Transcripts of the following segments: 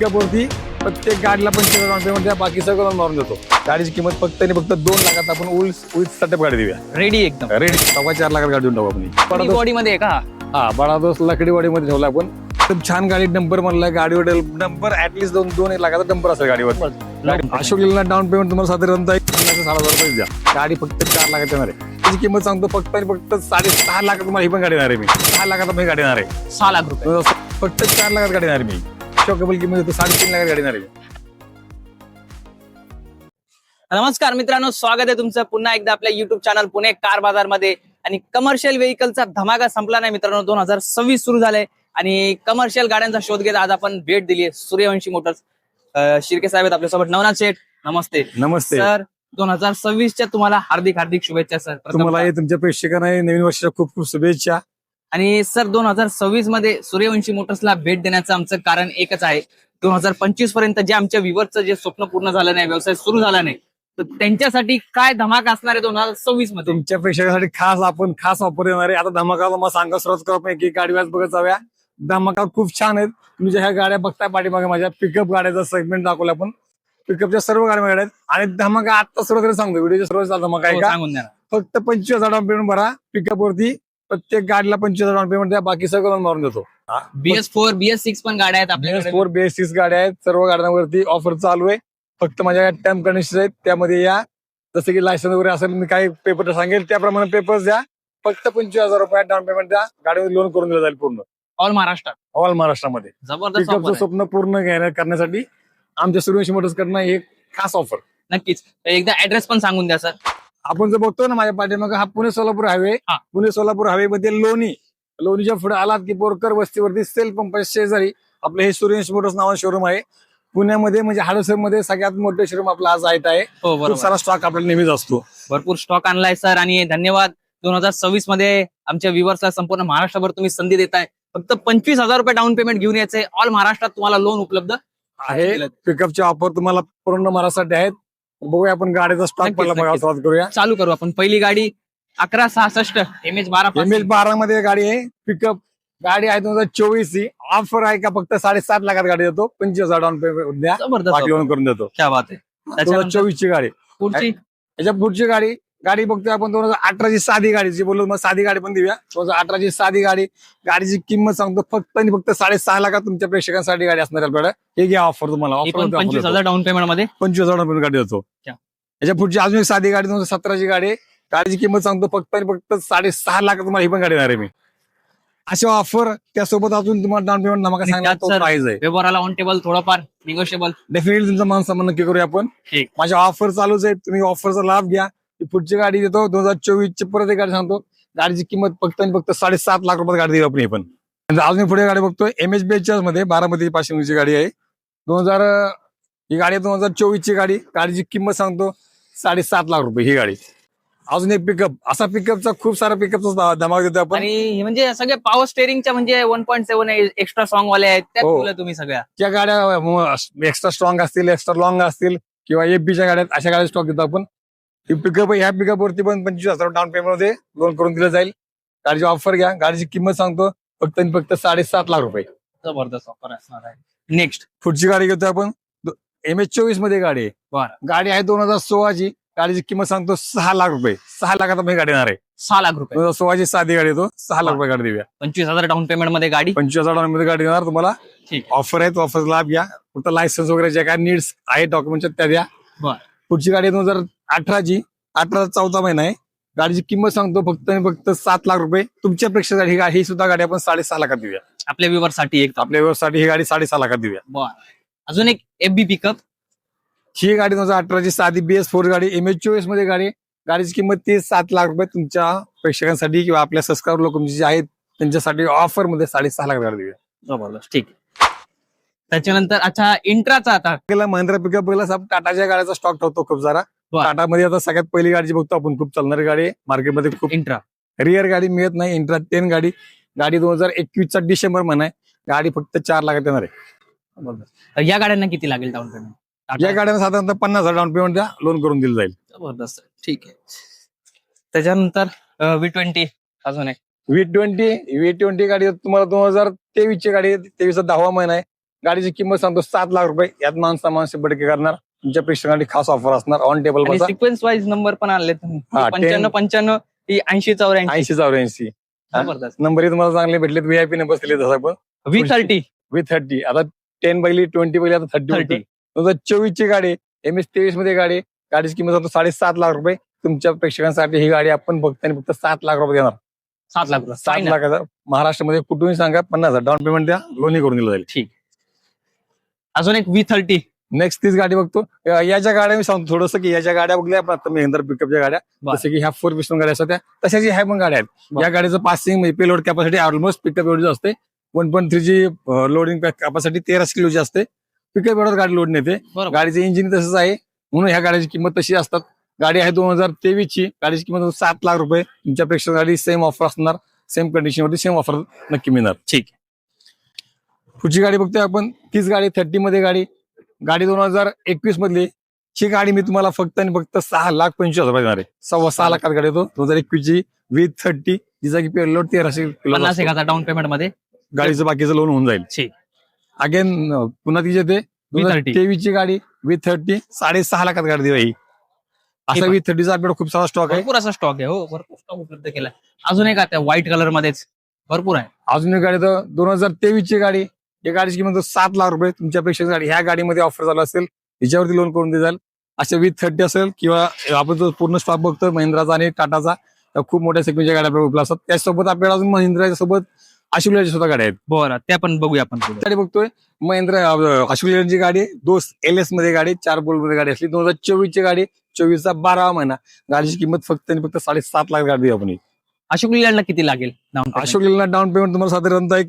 Pickup वरती प्रत्येक गाडीला 25,000 डाऊन पेमेंट द्या, बाकी सगळं मारून देतो. गाडीची किंमत फक्त आणि फक्त 2 लाखात आपण विथ सेटअप गाडी देऊया. रेडी एकदम रेडी 4.5 लाखात गाडी देऊन टाकू आपण. बॉडी मध्ये आहे का? हा, बडा दोस्त लकडी मध्ये ठेवला आपण. एकदम छान गाडी. नंबर म्हणलाय गाडीवर नंबर ऍटलीस्ट 2-1 लाखाचा नंबर असेल गाडीवर. अशोक लेलँड डाऊन पेमेंट तुम्हाला साधारणतः 6,000 रुपये द्या. गाडी फक्त 4 लाखात येणार आहे. त्याची किंमत सांगतो फक्त आणि फक्त 6.5 लाखात तुम्हाला ही पण गाडी येणार आहे. मी 6 लाखात मी गाडी येणार आहे. 6 लाख रुपये फक्त 4 लाखात गाडी येणार आहे. मी शॉकेबल किंमत येतो 3.5 लाखात गाडी येणार आहे. नमस्कार मित्रांनो, स्वागत आहे तुमचं पुन्हा एकदा आपल्या युट्यूब चॅनल पुणे कार बाजार मध्ये. आणि कमर्शियल व्हेकलचा धमाका संपला नाही मित्रांनो. 2026 सुरू झालंय आणि कमर्शियल गाड्यांचा शोध घेत आज आपण भेट दिली आहे सूर्यवंशी मोटर्स. शिर्के साहेब आहेत आपल्यासोबत. नवनाथ शेठ नमस्ते. नमस्ते सर. 2026च्या तुम्हाला हार्दिक हार्दिक शुभेच्छा सर. तुम्हाला तुमच्या प्रेक्षकांना नवीन वर्षाच्या खूप खूप शुभेच्छा. आणि सर 2026 मध्ये सूर्यवंशी मोटर्सला भेट देण्याचं आमचं कारण एकच आहे. 2025 पर्यंत जे आमच्या व्ह्यूअरचं जे स्वप्न पूर्ण झालं नाही, व्यवसाय सुरू झाला नाही, तर त्यांच्यासाठी काय धमाका असणार आहे 2026 मध्ये? तुमच्या प्रेक्षकांसाठी खास ऑफर येणार आहे. आता धमाकाला मला सांगा सुरुवात करू. एक गाडी वाज बघत जाऊया. धमाका खूप छान आहेत. तुम्ही ज्या ह्या गाड्या बघताय पाठीमागे माझ्या पिकअप गाड्याचा सेगमेंट दाखवला आपण. पिकअपच्या सर्व गाड्या आहेत आणि धमाका आता सुरुवातीला सांगतो व्हिडिओच्या सुरुवातीला धमाका आहे का? सांगून द्या. फक्त 25,000 डाऊन पेमेंट भरा. पिकअप वरती प्रत्येक गाडीला 25,000 डाऊन पेमेंट द्या, बाकी सगळं मारून देतो. BS4 BS6 पण गाड्या आहेत आपल्याकडे. BS4 BS6 गाड्या आहेत. सर्व गाड्यांवरती ऑफर चालू आहे. फक्त माझ्या टर्म कंडिशन आहेत, त्यामध्ये या. जसं की लायसन्स वगैरे असेल, मी काही पेपर सांगेल त्याप्रमाणे पेपर्स द्या. फक्त 25,000 रुपयात डाऊन पेमेंट द्या. गाडीवर लोन करून दिलं जाईल पूर्ण ऑल महाराष्ट्रात. ऑल महाराष्ट्रामध्ये. जबरदस्त पिकअपचं offer आहे. स्वप्न पूर्ण करण्यासाठी आमच्या सूर्यवंशी मोटर्स कडनं एक खास ऑफर. नक्कीच. एकदा ऍड्रेस पण सांगून द्या सर. आपण जर बघतो ना माझ्या पाठीमागे, हा पुणे सोलापूर हायवे. हा. पुणे सोलापूर हायवे मध्ये लोणीच्या पुढे आलात की बोरकर वस्तीवरती सेल पंपाच्या शेजारी आपलं हे सूर्यवंशी मोटर्स नावाचं शोरूम आहे. पुण्यामध्ये म्हणजे हडसर मध्ये सगळ्यात मोठे शोरूम आपला आज आहे. हो खूप बरोबर. सारा स्टॉक आपल्याला नेहमीच असतो. भरपूर स्टॉक आणलाय सर आणि धन्यवाद. 2026 मध्ये आमच्या व्ह्यूअर्सला संपूर्ण महाराष्ट्रभर तुम्ही संधी देताय. फक्त 25,000 रुपये डाऊन पेमेंट घेऊन यायचे. ऑल महाराष्ट्रात तुम्हाला लोन उपलब्ध आहे. पिकअपचे ऑफर तुम्हाला पूर्ण महाराष्ट्रासाठी आहेत. बघूया आपण गाडीचा स्टॉक नक्कीच, पहिला बघायला नक्कीच. सुरुवात करूया. चालू करू आपण. पहिली गाडी 1166 MH12 MH12 मध्ये गाडी आहे. पिकअप गाडी आहे 2024 ची. ऑफर आहे का? फक्त 7.5 लाखात गाडी देतो. 25,000 डाऊन पेमेंट द्या, जबरदस्त बाकी offer. लोन करून देतो. क्या बात आहे. त्याच्यानंतर 2024 ची गाडी. पुढची याच्या पुढची गाडी बघतोय आपण 2018 ची साधी गाडी. जी बोललो मग साधी गाडी पण देऊया. 2018 ची साधी गाडी. गाडीची किंमत सांगतो फक्त आणि फक्त 6.5 लाखात तुमच्या प्रेक्षकांसाठी गाडी असणार आहे आपल्याकडे. हे घ्या ऑफर तुम्हाला. ही पण 25,000 डाऊन पेमेंट मध्ये. 25,000 डाऊन पेमेंट गाडी देतो. क्या? याच्या पुढची अजून एक साधी गाडी 2017 ची गाडी. गाडीची किंमत सांगतो फक्त आणि फक्त 6.5 लाखात तुम्हाला ही पण गाडी देणार आहे मी. अशा ऑफर त्यासोबत अजून तुम्हाला डाऊन पेमेंट धमाका सांगणार त्यात सर प्राइस आहे. व्यवहाराला ऑन टेबल थोडंफार निगोशिएबल. डेफिनेटली तुमचा मान सन्मान नक्की करूया आपण. ठीक. माझ्या ऑफर चालूच आहे. तुम्ही ऑफरचा लाभ घ्या. ही पुढची गाडी देतो 2024 ची. परत एक गाडी सांगतो. गाडीची किंमत फक्त आणि फक्त 7.5 लाख रुपयात गाडी देऊ आपण. हे पण अजून पुढे गाडी बघतोय MH42 मध्ये 12 पासिंगची गाडी आहे. 2000 ही गाडी 2024 ची गाडी. गाडीची किंमत सांगतो 7.5 लाख रुपये ही गाडी. अजून एक पिकअप. असा पिकअपचा खूप सारा पिकअपचा धमाका देतो आपण. आणि हे म्हणजे सगळे पॉवर स्टेअरिंगच्या म्हणजे 1.7 एक्स्ट्रा सॉंग वाले आहेत त्या हो. ठेवल्या तुम्ही सगळ्या. त्या गाड्या एक्स्ट्रा स्ट्रॉंग असतील, एक्स्ट्रा लॉंग असतील किंवा एफबीच्या गाड्या, अशा गाड्या स्टॉक देतो आपण. ही पिकअप ह्या पिकअप वरती पण 25,000 डाऊन पेमेंट मध्ये लोन करून दिलं जाईल. गाडीची ऑफर घ्या. गाडीची किंमत सांगतो फक्त आणि फक्त 7.5 लाख रुपये. जबरदस्त ऑफर असणार आहे. नेक्स्ट पुढची गाडी घेतोय आपण. MH24 मध्ये गाडी आहे. बरं. गाडी आहे 2016 ची. गाडीची किंमत सांगतो 6 लाख रुपये. 6 लाखात मी गाडी येणार आहे. 6 लाख रुपये. 2016 ची साधी गाडी येतो. 6 लाख रुपये गाडी देऊया. 25,000 डाऊन पेमेंट मध्ये गाडी. 25,000 डाऊन मध्ये गाडी देणार तुम्हाला. ठीक. ऑफर आहे. तो ऑफर लाभ घ्या. फक्त लायसन्स वगैरे जे काय नीड्स आहे डॉक्युमेंटच्या त्या द्या. बरं. पुढची गाडी 2018 ची. 18 4था महिना आहे. गाडीची किंमत सांगतो फक्त आणि फक्त 7 लाख रुपये. तुमच्या प्रेक्षकासाठी ही सुद्धा गाडी आपण 6.5 लाखात देऊया. आपल्या व्ह्यूअर साठी एक. आपल्या व्यवसायासाठी ही गाडी 6.5 लाखात देऊया. बरं. अजून एक FB पिकअप. ही गाडी 2018 ची साधी BS4 गाडी. MH24 मध्ये गाडी. गाडीची किंमत 7 लाख रुपये. तुमच्या प्रेक्षकांसाठी किंवा आपल्या सबस्क्राईबर लोक जे आहेत त्यांच्यासाठी ऑफर मध्ये 6.5 लाख गाडी देऊया. जबरदस्त. ठीक. त्याच्यानंतर अच्छा इंट्राचा आता महिंद्रा पिकअप गेला सब टाटाच्या गाड्याचा स्टॉक ठेवतो खूप सारा. बरं. टाटा मध्ये आता सगळ्यात पहिली गाडी जी बघतो आपण, खूप चालणारी गाडी आहे मार्केटमध्ये. खूप इंट्रा रिअर गाडी मिळत नाही. इंट्रा 10 गाडी. गाडी 2021 चा डिसेंबर महिना आहे. गाडी फक्त 4 लाखात येणार आहे. या गाड्यांना किती लागेल डाऊन पेमेंट? या गाड्यांना साधारणतः 50,000 डाऊन पेमेंट द्या, लोन करून दिलं जाईल. जबरदस्त. ठीक आहे. त्याच्यानंतर V20 अजून एक V20 गाडी तुम्हाला 2023 ची गाडी आहे. 23चा 10वा महिना आहे. गाडीची किंमत सांगतो 7 लाख रुपये. यात माणसा बडके करणार. तुमच्या प्रेक्षकांसाठी खास ऑफर असणार. ऑन टेबल बसा. सिक्वेन्स वाईज नंबर पण आणले तुम्ही. हा, 55 ती 80 80 जबरदस्त. नंबर तुम्हाला चांगले भेटले. VIP नंबर दिले तसं पण V30 V30. आता 10 बैली 20 बैली आता 30. 2024 ची गाडी MS 23 मध्ये गाडी. गाडीची किंमत सांगतो 7.5 लाख रुपये. तुमच्या प्रेक्षकांसाठी ही गाडी आपण फक्त आणि फक्त 7 लाख रुपये देणार. 7 लाख 7 लाखाचा महाराष्ट्रामध्ये कुठूनही सांगा 50,000 डाऊन पेमेंट द्या. लोनही करून दिलं जाईल. ठीक. अजून एक V30. नेक्स्ट तीच गाडी बघतो. याच्या गाड्या मी सांगतो थोडंसं की याच्या गाड्या बघल्या आपण आता महिंद्रा पिकअपच्या गाड्या. बरं. जसं की ह्या 4 गाड्या असतात त्या तशाची ह्या पण गाड्या आहेत. बरं. या गाडीचं पासिंग म्हणजे पेलोड कॅपॅसिटी ऑलमोस्ट पिकअप एवढीच असते. 1.3 ची लोडिंग कॅपॅसिटी 13 किलोची असते. पिकअप एवढं गाडी लोड नेते. बरोबर. गाडीचं इंजिन तसंच आहे म्हणून ह्या गाडीची किंमत तशी असतात. गाडी आहे 2023 ची. गाडीची किंमत 7 लाख रुपये. तुमच्या प्रेक्षकांसाठी सेम ऑफर असणार. सेम कंडिशनवरती सेम ऑफर नक्की मिळणार. ठीक. पुढची गाडी बघतोय आपण. तीच गाडी 30 मध्ये गाडी 2021 मधली. ही गाडी मी तुम्हाला फक्त आणि फक्त 6,25,000 देणार आहे. 6.25 लाखात गाडी येतो. 2021 ची V30 जिचा की पेलोड 1300 किलो. 50,000 डाऊन पेमेंट मध्ये गाडीचं बाकीचं लोन होऊन जाईल. ठीक. अगेन पुन्हा ती येते V30. 2023 ची गाडी V30 6.5 लाखात गाडी देवा ही. असा V30 चा आपल्याकडे खूप सारा स्टॉक आहे. भरपूर असा स्टॉक आहे. हो, भरपूर स्टॉक उपलब्ध केला. अजून एक आता व्हाईट कलर मध्येच भरपूर आहे. अजून एक गाडी तर 2023 ची गाडी. या गाडीची किंमत 7 लाख रुपये. तुमच्या प्रेक्षकांसाठी ह्या गाडीमध्ये ऑफर चालू असेल याच्यावरती लोन करून द्याल. अशा V30 असेल किंवा आपण जो पूर्ण स्टॉक बघतो महिंद्राचा आणि टाटाचा खूप मोठ्या सेगमेंटच्या गाड्या उपलब्ध असतात. त्यासोबत आपल्याला अजून महिंद्राच्या सोबत अशोक सुद्धा गाड्या आहेत. बरं, त्या पण बघूया आपण पुढे. गाडी बघतोय महिंद्रा अशोक ची गाडी दोस्त LS मध्ये गाडी 4 बोल्ट मध्ये गाडी असली. 2024 ची गाडी 24 चा 12वा महिना. गाडीची किंमत फक्त आणि फक्त 7.5 लाख गाडी देऊ आपण. अशोक लीलँडला किती लागेल down payment? Ashok Leyland down payment तुम्हाला साधारणतः एक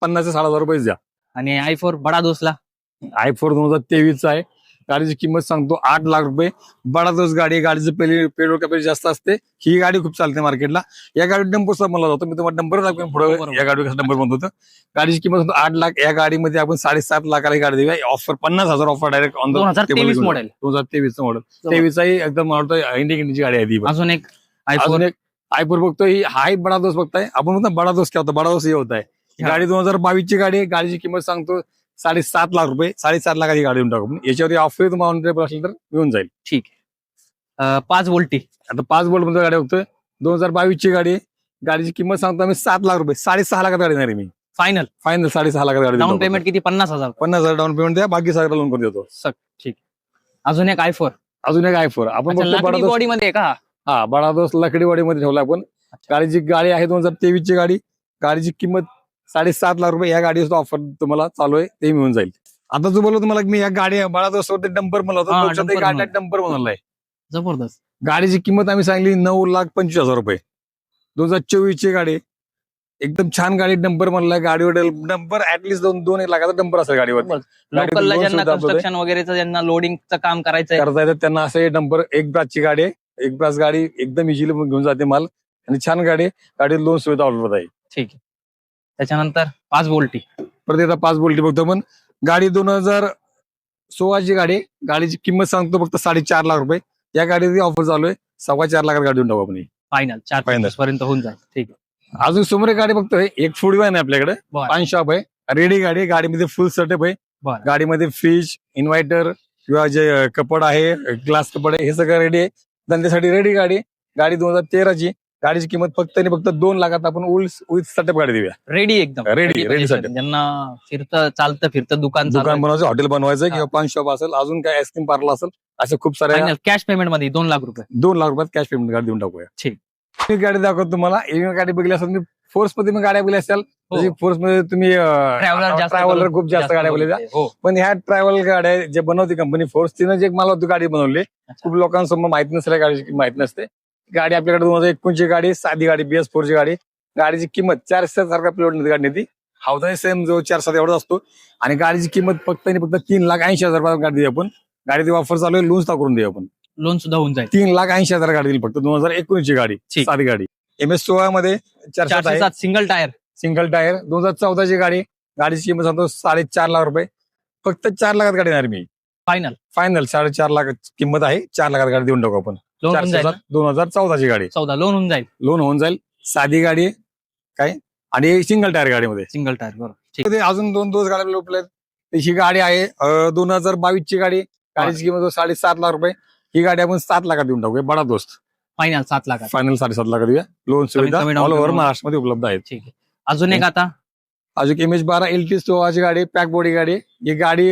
50,000 ते 60,000 रुपये द्या. आणि i4 बडा दोसला i4 2023 चा आहे. गाडीची किंमत सांगतो 8 लाख रुपये. बडा दोस्त गाडी. गाडीचं पेट्रोल कॅपॅसिटी जास्त असते. ही गाडी खूप चालते मार्केटला. या गाडी डंपर मला जातो. मी तुम्हाला डंपर दाखवेन पुढे. या गाडी कसा डंपर बनतो. गाडीची किंमत सांगतो 8 लाख. या गाडीमध्ये आपण 7.5 लाखाला गाडी देऊया. Offer 50,000 offer direct on 2023 model. 2023 model. 23 ही एकदम मला इंडिकेटरची गाडी आहे ती. अजून एक अजून एक i4 बघतो. ही हाय बडा दोस्त बघताय आपण. म्हणतो बडा दोस्त काय होता. बडा दोस्त हे होत आहे. गाडी 2022 ची गाडी आहे. गाडीची किंमत सांगतो 7.5 लाख रुपये. 7.5 लाखाची गाडी देऊन टाकू. याच्यावरती ऑफर तुम्हाला ऑन टेबल असेल तर येऊन जाईल. ठीक. 5 वोल्टी. आता 5 बोल्ट मध्ये गाडी बघतोय. 2022 ची गाडी. गाडीची किंमत सांगतो आम्ही 7 लाख रुपये. 6.5 लाखात गाडी देणार आहे मी. फायनल 6.5 लाखात गाडी डाऊन पेमेंट किती? 50,000. 50,000 डाऊन पेमेंट द्या. बाकी सगळं लोन करून देतो. ठीक. अजून एक i4. अजून एक i4 आपण बघतो. बडा बॉडी मध्ये का? हा, बडा दोस्त लकडीवाडी मध्ये ठेवला आपण. गाडीची गाडी आहे 2023 ची गाडी. गाडीची किंमत 7.5 लाख रुपये. या गाडीचं ऑफर तुम्हाला चालू आहे ते मिळून जाईल. आता जो बोललो तुम्हाला मी या गाडी बडा दोस्त डंपर मला होता. डंपर बनवलाय. जबरदस्त. गाडीची किंमत आम्ही सांगली 9,25,000 रुपये. 2024 ची गाडी. एकदम छान गाडी. डंपर बनलाय. गाडीवर डंपर ऍटलीस्ट 2-1 लाखाचा डंपर असेल गाडीवर. लोकलला ज्यांना कन्स्ट्रक्शन वगैरेचं ज्यांना लोडिंगचं काम करायचं करता येतं त्यांना असं डंपर. एक ब्रासची गाडी आहे. एक ब्रास गाडी एकदम इझिली घेऊन जाते माल. आणि छान गाडी. गाडी लोन सुविधा उपलब्ध आहे. ठीक आहे. त्याच्यानंतर 5 वोल्टी. परत एकदा 5 बोल्टी बघतो पण. गाडी 2016 ची गाडी. गाडीची किंमत सांगतो फक्त 4.5 लाख रुपये. या गाडीची ऑफर चालू आहे. 4.25 लाखात गाडी देऊन टाकू आपण. फायनल 4 पर्यंत होऊन जाईल. ठीक आहे. अजून समोर एक गाडी बघतोय. एक फूड वॅन आहे आपल्याकडे. पान शॉप आहे. रेडी गाडी. गाडीमध्ये फुल सेटअप आहे. गाडीमध्ये फ्रीज, इन्व्हर्टर किंवा जे कपड आहे, ग्लास कपड आहे, हे सगळं रेडी आहे. धंद्यासाठी रेडी गाडी. गाडी 2013 ची. गाडीची किंमत फक्त आणि फक्त 2 लाखात आपण विथ सेटअप गाडी देऊया. रेडी एकदम रेडी सेटअप. ज्यांना चालतं फिरतं दुकान बनवायचं, हॉटेल बनवायचं किंवा पान शॉप असेल, अजून काय आईस्क्रीम पार्लर असेल, असं खूप सारे. कॅश पेमेंट मध्ये 2 लाख रुपये. 2 लाख रुपयात कॅश पेमेंट गाडी देऊन टाकूया. ठीक. एक गाडी दाखवतो तुम्हाला. एक गाडी बघली असेल तुम्ही. फोर्स मध्ये गाड्या बघल्या असाल. फोर्स मध्ये तुम्ही ट्रॅव्हलर खूप जास्त गाड्या बघल्या. पण ह्या ट्रॅव्हल गाड्या जे बनवते कंपनी फोर्स, तिनं जे मला होती गाडी बनवली. खूप लोकांसमोर माहिती नसल्या गाडीची माहिती नसते. गाडी आपल्याकडे 2021 ची गाडी. साधी गाडी. BS4 ची गाडी. गाडीची किंमत 400 सारखा प्लेट गाडी नेती. हौदा सेम जो 400 एवढा असतो. आणि गाडीची किंमत फक्त आणि फक्त 3,80,000 रुपये गाडी देऊ आपण. गाडी ऑफर चालू आहे. लोन करून देऊ आपण. लोन सुद्धा होऊन जाईल. 3,80,000 गाडी देईल फक्त. 2019 ची गाडी. साधी गाडी. MS16 मध्ये 407 सिंगल टायर. 2014 ची गाडी. गाडीची किंमत सांगतो 4.5 लाख रुपये. फक्त 4 लाखात गाडी देणार मी. फायनल 4.5 लाख किंमत आहे. 4 लाखात गाडी देऊन टाकू आपण. 2014 ची गाडी. 14 लोन होऊन जाईल. लोन होऊन जाईल. साधी गाडी काय. आणि सिंगल टायर गाडीमध्ये. Single tyre. बरोबर. अजून 2 गाड्या उपलब्ध. तर ही गाडी आहे 2022 ची गाडी. गाडीची किंमत 7.5 लाख रुपये. ही गाडी आपण 7 लाखात देऊन टाकूया. बडा दोस्त फायनल 7 लाखात. फायनल 7.5 लाखात देऊया. लोन सुविधा कमी down ऑल ओव्हर payment. महाराष्ट्रामध्ये उपलब्ध आहेत. ठीक आहे. अजून एक आता अजून MH12 LT स्टोवाची गाडी, पॅक बॉडी गाडी. ही गाडी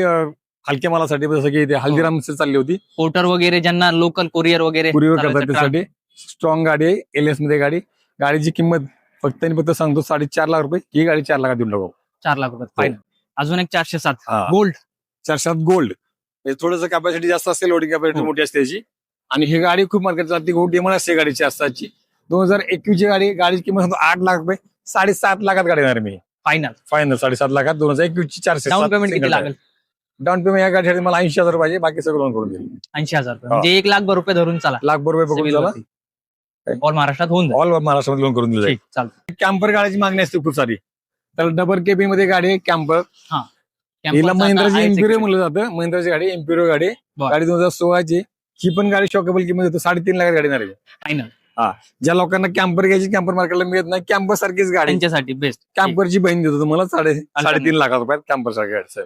हलक्या मालासाठी जसं की इथे हल्दीराम चालली होती, पोर्टर वगैरे ज्यांना लोकल कुरिअर वगैरे कुरिअर करायचं करतात त्यासाठी स्ट्रॉंग गाडी आहे. LS मध्ये गाडी. गाडीची किंमत फक्त आणि फक्त सांगतो 4.5 लाख रुपये. ही गाडी 4 लाखात देऊन टाकू. 4 लाख रुपये फायनल. अजून एक 407 हा. गोल्ड. 407 गोल्ड. थोडंसं कॅपॅसिटी जास्त असते, लोडिंग कॅपॅसिटी हो. मोठी असते त्याची. आणि ही गाडी खूप मार्केट चालते. खूप डिमांड असते गाडीची असताची. 2021 ची गाडी. गाडीची किंमत सांगतो 8 लाख रुपये. 7.5 लाखात गाडी येणार मी. फायनल. फायनल 7.5 लाखात. 2021 ची 407. डाऊन पेमेंट किती लागेल? डाऊन पेमेंट या गाडीसाठी मला 80,000 पाहिजे. बाकी सगळं लोन करून देईल. 80,000 रुपये म्हणजे 1 लाख रुपये धरून चला. लाख रुपये बघून Civil झाला. वरती. ऑल महाराष्ट्रात होऊन जाईल. ऑल महाराष्ट्रामध्ये लोन करून दिलं जाईल. ठीक चालतं. कॅम्पर गाडीची मागणी असते खूप सारी. तर डबल केबिन मध्ये गाडी आहे कॅम्पर. हिला Camper चा महिंद्राची आता एम्पिरो आहेच म्हणलं जातं. महिंद्राची गाडी एम्पिरो गाडी. बरं. गाडी 2016 ची. ही पण गाडी शॉकेबल किंमत येतो 3.5 लाखात गाडी येणार आहे. फायनल. ज्या लोकांना कॅम्पर घ्यायची, कॅम्पर मार्केटला मिळत नाही, कॅम्पर सारखीच गाडी. त्यांच्यासाठी बेस्ट. कॅम्परची बहीण देतो तुम्हाला 3.5 लाख रुपयात कॅम्पर सारखी गाडी.